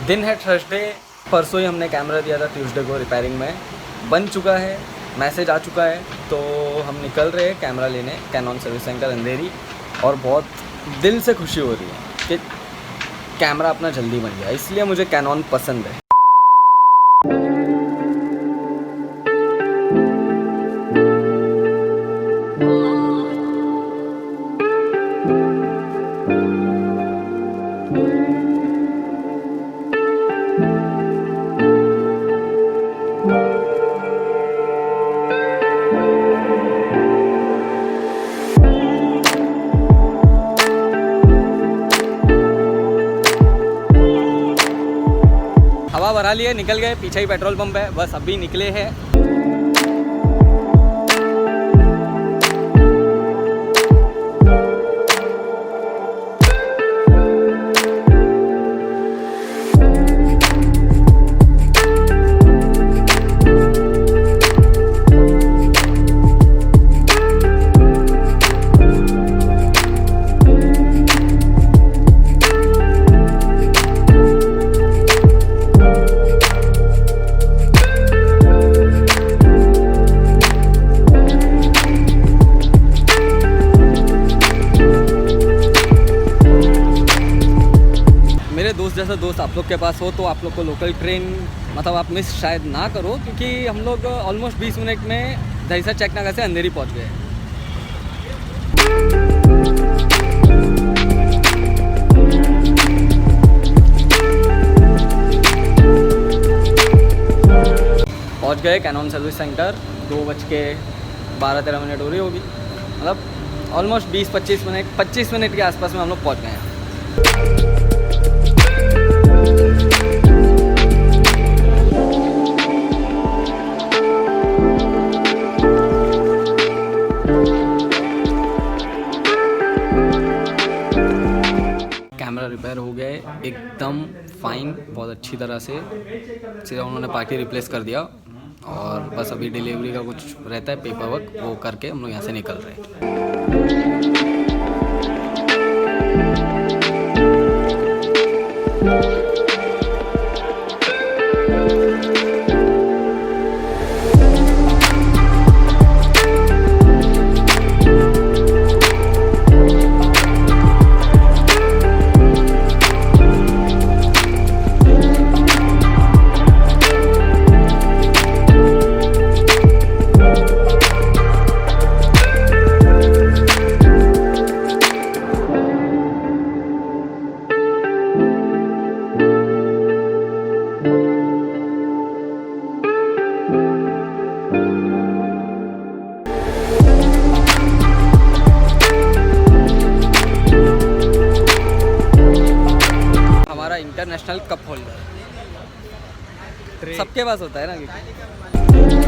दिन है थर्सडे। परसों ही हमने कैमरा दिया था ट्यूसडे को रिपेयरिंग में, बन चुका है, मैसेज आ चुका है। तो हम निकल रहे हैं कैमरा लेने कैनॉन सर्विस सेंटर अंधेरी, और बहुत दिल से खुशी हो रही है कि कैमरा अपना जल्दी बन गया, इसलिए मुझे कैनॉन पसंद है। हवा भरा लिए, निकल गए, पीछे ही पेट्रोल पंप है, बस अभी निकले हैं। जैसा दोस्त आप लोग के पास हो तो आप लोग को लोकल ट्रेन मतलब आप मिस शायद ना करो, क्योंकि हम लोग ऑलमोस्ट 20 मिनट में दहीसर चेकनाका से अंधेरी पहुंच गए। पहुंच गए कैनॉन सर्विस सेंटर, 2:12-13 हो रही होगी, मतलब ऑलमोस्ट 25 मिनट के आसपास में हम लोग पहुंच गए हैं। कैमरा रिपेयर हो गए एकदम फाइन, बहुत अच्छी तरह से, सीधा उन्होंने पार्टी रिप्लेस कर दिया, और बस अभी डिलीवरी का कुछ रहता है पेपर वर्क, वो करके हम लोग यहाँ से निकल रहे हैं। इंटरनेशनल कप होल्डर सबके पास होता है ना।